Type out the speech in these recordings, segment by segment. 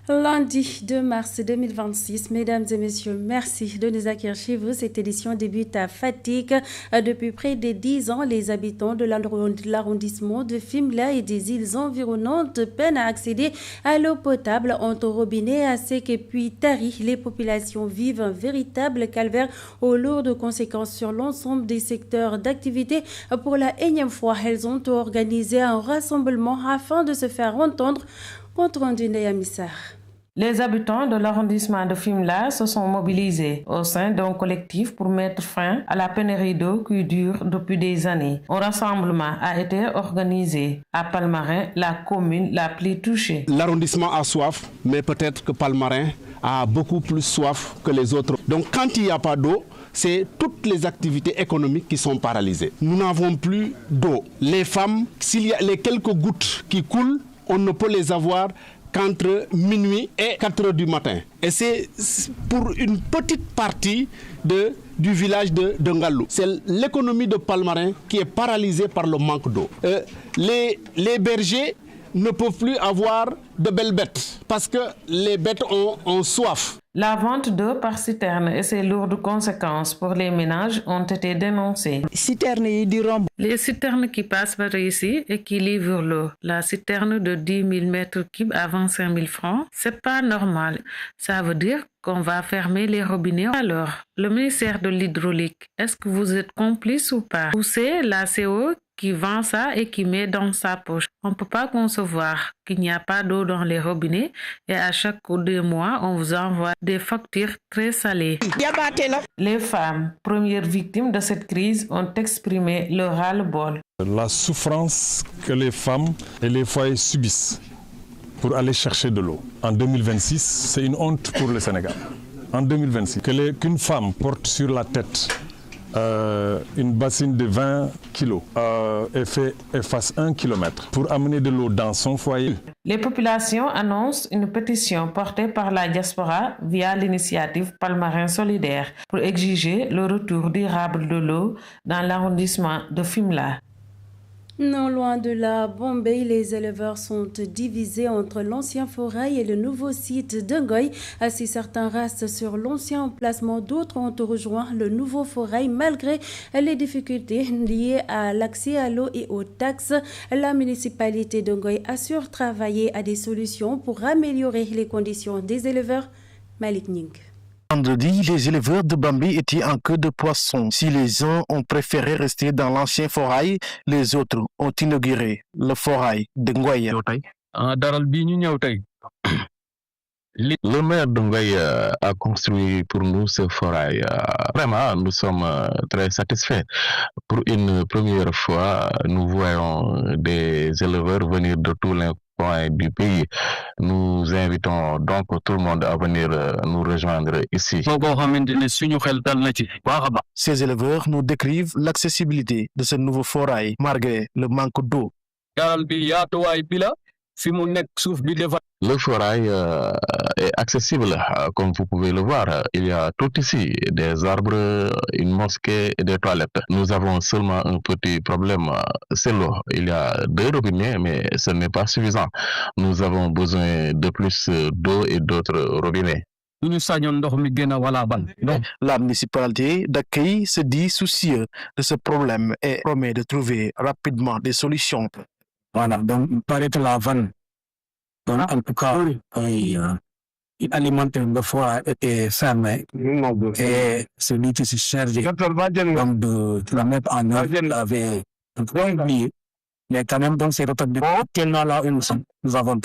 Lundi 2 mars 2026, mesdames et messieurs, merci de nous accueillir chez vous. Cette édition débute à Fatick. Depuis près de 10 ans, les habitants de l'arrondissement de Fimela et des îles environnantes peinent à accéder à l'eau potable entre robinet à sec et puis tari. Les populations vivent un véritable calvaire aux lourdes conséquences sur l'ensemble des secteurs d'activité. Pour la énième fois, elles ont organisé un rassemblement afin de se faire entendre. Compte rendu Ndeya Missar. Les habitants de l'arrondissement de Fimela se sont mobilisés au sein d'un collectif pour mettre fin à la pénurie d'eau qui dure depuis des années. Un rassemblement a été organisé à Palmarin, la commune la plus touchée. L'arrondissement a soif, mais peut-être que Palmarin a beaucoup plus soif que les autres. Donc quand il n'y a pas d'eau, c'est toutes les activités économiques qui sont paralysées. Nous n'avons plus d'eau. Les femmes, s'il y a les quelques gouttes qui coulent, on ne peut les avoir qu'entre minuit et 4 heures du matin. Et c'est pour une petite partie du village de Ngalou. C'est l'économie de Palmarin qui est paralysée par le manque d'eau. Les bergers ne peuvent plus avoir de belles bêtes parce que les bêtes ont soif. La vente d'eau par citerne et ses lourdes conséquences pour les ménages ont été dénoncées. Les citernes qui passent par ici et qui livrent l'eau. La citerne de 10 000 mètres cubes à 25 000 francs, c'est pas normal. Ça veut dire qu'on va fermer les robinets. Alors, le ministère de l'Hydraulique, est-ce que vous êtes complice ou pas? Ou c'est la CO qui vend ça et qui met dans sa poche? On ne peut pas concevoir qu'il n'y a pas d'eau dans les robinets et à chaque 2 mois, on vous envoie des factures très salées. Les femmes, premières victimes de cette crise, ont exprimé leur ras-le-bol. La souffrance que les femmes et les foyers subissent pour aller chercher de l'eau. En 2026, c'est une honte pour le Sénégal. En 2026, qu'une femme porte sur la tête une bassine de 20 kilos et fasse 1 kilomètre pour amener de l'eau dans son foyer. Les populations annoncent une pétition portée par la diaspora via l'initiative Palmarin Solidaire pour exiger le retour durable de l'eau dans l'arrondissement de Fimela. Non loin de la Bombay, les éleveurs sont divisés entre l'ancien forail et le nouveau site d'Ngoy. Si certains restent sur l'ancien emplacement, d'autres ont rejoint le nouveau forail malgré les difficultés liées à l'accès à l'eau et aux taxes. La municipalité d'Ngoy assure travailler à des solutions pour améliorer les conditions des éleveurs. Malik Ning. Vendredi, les éleveurs de Bambi étaient en queue de poisson. Si les uns ont préféré rester dans l'ancien forail, les autres ont inauguré le forail de Ngoye. Le maire de Ngoye a construit pour nous ce forail. Vraiment, nous sommes très satisfaits. Pour une première fois, nous voyons des éleveurs venir de tous les coins du pays. Nous invitons donc tout le monde à venir nous rejoindre ici. Ces éleveurs nous décrivent l'accessibilité de ce nouveau forail malgré le manque d'eau. Le forail est accessible, comme vous pouvez le voir. Il y a tout ici, des arbres, une mosquée et des toilettes. Nous avons seulement un petit problème, c'est l'eau. Il y a 2 robinets, mais ce n'est pas suffisant. Nous avons besoin de plus d'eau et d'autres robinets. La municipalité d'accueil se dit soucieuse de ce problème et promet de trouver rapidement des solutions. Voilà, donc il paraît que la vanne, donc, en tout cas, il alimente le foie était fermé et celui qui se charge donc de la mettre en œuvre avait un point oublié. Mais quand même, donc, c'est retenu tellement là où nous sommes. Nous avons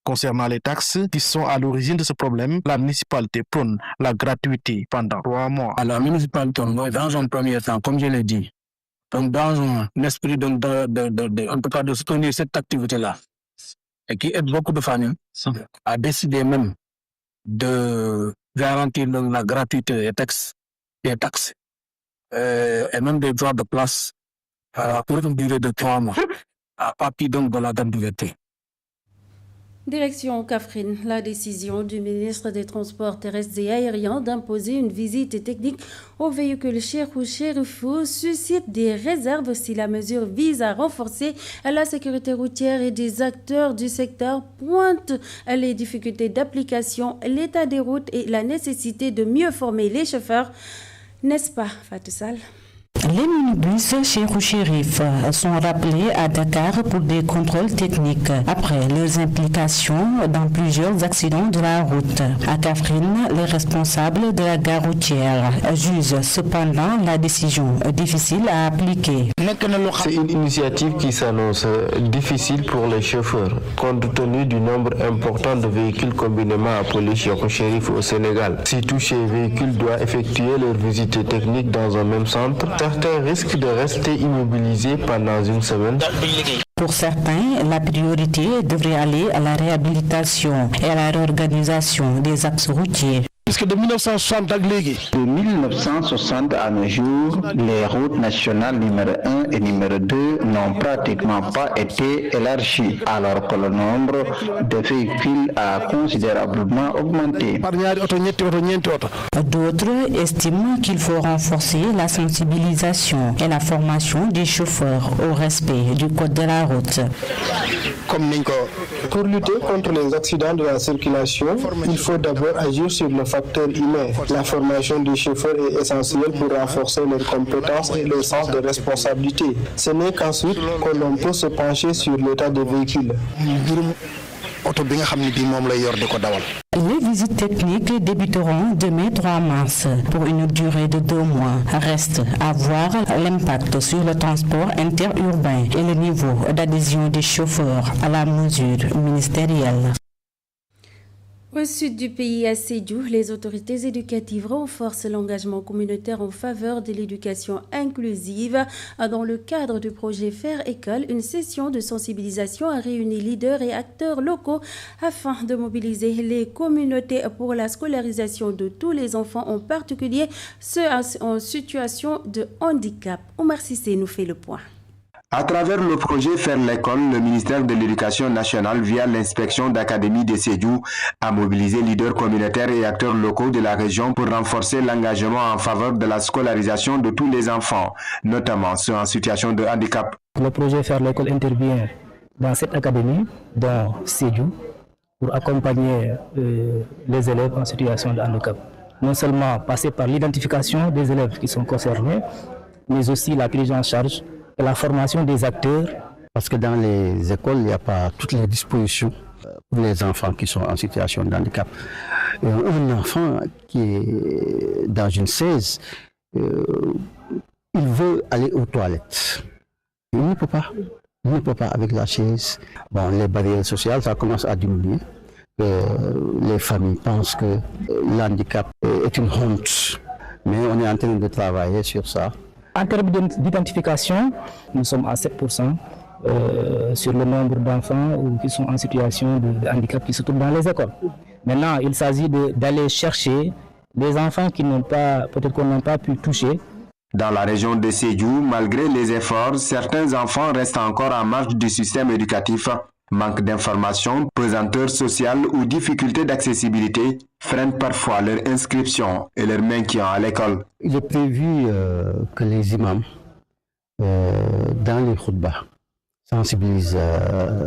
Concernant les taxes qui sont à l'origine de ce problème, la municipalité prône la gratuité pendant 3 mois. Alors, la municipalité, dans un premier temps, comme je l'ai dit, donc dans un esprit en tout cas de soutenir cette activité-là, et qui aide beaucoup de familles, a décidé même de garantir la gratuité des taxes et même des droits de place pour une durée de 3 mois. à partir donc de la date d'ouverture. Direction Kaffrine, la décision du ministre des Transports terrestres et aériens d'imposer une visite technique aux véhicules Cheikhou Chérifou suscite des réserves si la mesure vise à renforcer la sécurité routière et des acteurs du secteur pointent les difficultés d'application, l'état des routes et la nécessité de mieux former les chauffeurs. N'est-ce pas, Fatou Sall? Les minibus Cheikhou Chérif sont rappelés à Dakar pour des contrôles techniques après leurs implications dans plusieurs accidents de la route. À Kaffrine, les responsables de la gare routière jugent cependant la décision difficile à appliquer. C'est une initiative qui s'annonce difficile pour les chauffeurs, compte tenu du nombre important de véhicules combinément appelés Cheikhou Chérif au Sénégal. Si tous ces véhicules doivent effectuer leur visite technique dans un même centre, certains risquent de rester immobilisés pendant une semaine. Pour certains, la priorité devrait aller à la réhabilitation et à la réorganisation des axes routiers. Puisque de 1960 à nos jours, les routes nationales numéro 1 et numéro 2 n'ont pratiquement pas été élargies, alors que le nombre de véhicules a considérablement augmenté. D'autres estiment qu'il faut renforcer la sensibilisation et la formation des chauffeurs au respect du code de la route. Pour lutter contre les accidents de la circulation, il faut d'abord agir sur le facteur humain. La formation des chauffeurs est essentielle pour renforcer leurs compétences et leur sens de responsabilité. Ce n'est qu'ensuite que l'on peut se pencher sur l'état des véhicules. Les visites techniques débuteront demain 3 mars pour une durée de 2 mois. Reste à voir l'impact sur le transport interurbain et le niveau d'adhésion des chauffeurs à la mesure ministérielle. Au sud du pays, à Sédhiou, les autorités éducatives renforcent l'engagement communautaire en faveur de l'éducation inclusive. Dans le cadre du projet Faire École, une session de sensibilisation a réuni leaders et acteurs locaux afin de mobiliser les communautés pour la scolarisation de tous les enfants, en particulier ceux en situation de handicap. Omar Sissé nous fait le point. À travers le projet Faire l'école, le ministère de l'Éducation nationale, via l'inspection d'académie de Sédhiou, a mobilisé leaders communautaires et acteurs locaux de la région pour renforcer l'engagement en faveur de la scolarisation de tous les enfants, notamment ceux en situation de handicap. Le projet Faire l'école intervient dans cette académie, dans Sédhiou, pour accompagner les élèves en situation de handicap. Non seulement passer par l'identification des élèves qui sont concernés, mais aussi la prise en charge et la formation des acteurs. Parce que dans les écoles, il n'y a pas toutes les dispositions pour les enfants qui sont en situation de handicap. Un enfant qui est dans une chaise, il veut aller aux toilettes. Il ne peut pas. Il ne peut pas avec la chaise. Bon, les barrières sociales, ça commence à diminuer. Les familles pensent que l'handicap est une honte. Mais on est en train de travailler sur ça. En termes d'identification, nous sommes à 7% sur le nombre d'enfants qui sont en situation de handicap qui se trouvent dans les écoles. Maintenant, il s'agit d'aller chercher des enfants qui n'ont pas, peut-être qu'on n'a pas pu toucher. Dans la région de Sédhiou, malgré les efforts, certains enfants restent encore en marge du système éducatif. Manque d'informations, pesanteur sociale ou difficulté d'accessibilité freinent parfois leur inscription et leur maintien à l'école. Il est prévu que les imams, dans les khutbahs, sensibilisent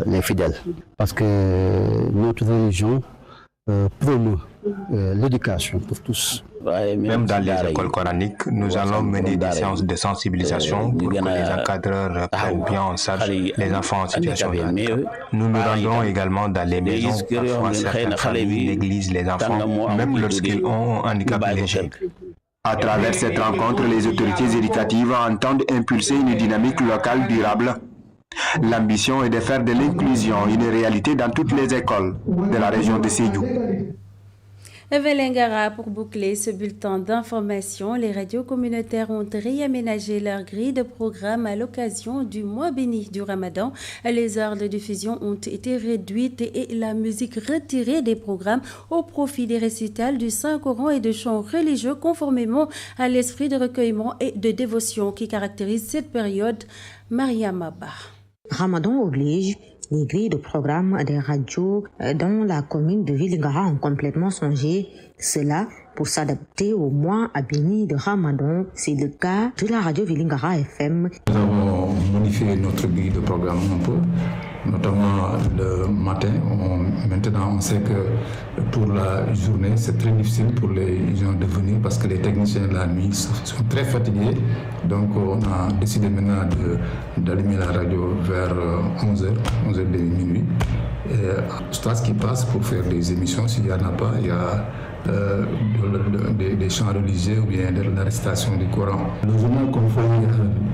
les fidèles. Parce que notre religion promeut l'éducation pour tous. Même dans les écoles coraniques, nous allons mener des séances de sensibilisation pour que les encadreurs prennent bien en charge les enfants en situation de handicap. Nous nous rendons également dans les maisons où parfois certaines familles négligent les enfants, même lorsqu'ils ont un handicap léger. À travers cette rencontre, les autorités éducatives entendent impulser une dynamique locale durable. L'ambition est de faire de l'inclusion une réalité dans toutes les écoles de la région de Sédhiou. Velengara, pour boucler ce bulletin d'information, les radios communautaires ont réaménagé leur grille de programme à l'occasion du mois béni du Ramadan. Les heures de diffusion ont été réduites et la musique retirée des programmes au profit des récitals du Saint-Coran et de chants religieux conformément à l'esprit de recueillement et de dévotion qui caractérise cette période. Mariam Abba. Ramadan oblige, les grilles de programme des radios dans la commune de Vélingara ont complètement changé. Cela pour s'adapter au mois à béni de Ramadan. C'est le cas de la radio Vélingara FM. Nous avons modifié notre grille de programme un peu, notamment le matin. Maintenant, on sait que pour la journée, c'est très difficile pour les gens de venir parce que les techniciens la nuit sont très fatigués. Donc, on a décidé maintenant d'allumer la radio vers 11h de minuit. Et ce qui passe pour faire des émissions, s'il n'y en a pas, il y a des chants religieux ou bien de la récitation du Coran. Le journal qu'on fait à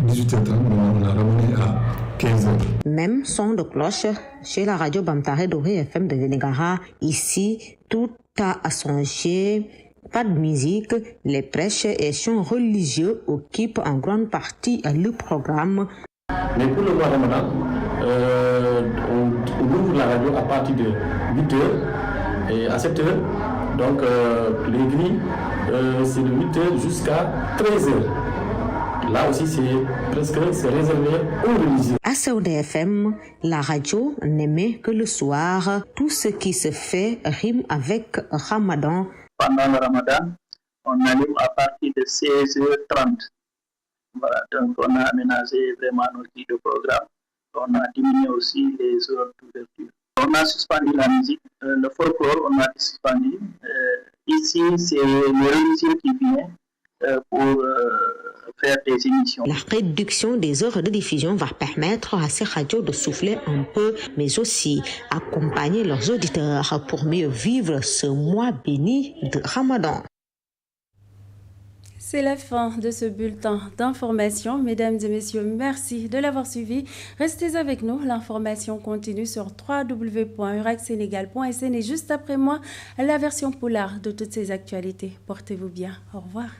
18h30, on l'a ramené à 15h. Même son de cloche chez la radio Bamtare Doré FM de Vélingara. Ici, tout a changé. Pas de musique, les prêches et chants religieux occupent en grande partie le programme. Mais pour le mois Ramadan, on ouvre la radio à partir de 8h et à 7h. Donc les grilles, c'est de 8h jusqu'à 13h. Là aussi, c'est réservé aux religieux. À Saoudi FM, la radio n'émet que le soir. Tout ce qui se fait rime avec Ramadan. Pendant le Ramadan, on allume à partir de 16h30. Voilà, donc on a aménagé vraiment nos guides de programme. On a diminué aussi les heures d'ouverture. On a suspendu la musique, le folklore, on a suspendu. Ici, c'est le religieux qui vient pour faire des émissions. La réduction des heures de diffusion va permettre à ces radios de souffler un peu, mais aussi accompagner leurs auditeurs pour mieux vivre ce mois béni de Ramadan. C'est la fin de ce bulletin d'information. Mesdames et messieurs, merci de l'avoir suivi. Restez avec nous. L'information continue sur www.uracsenegal.sn et juste après moi, la version polar de toutes ces actualités. Portez-vous bien. Au revoir.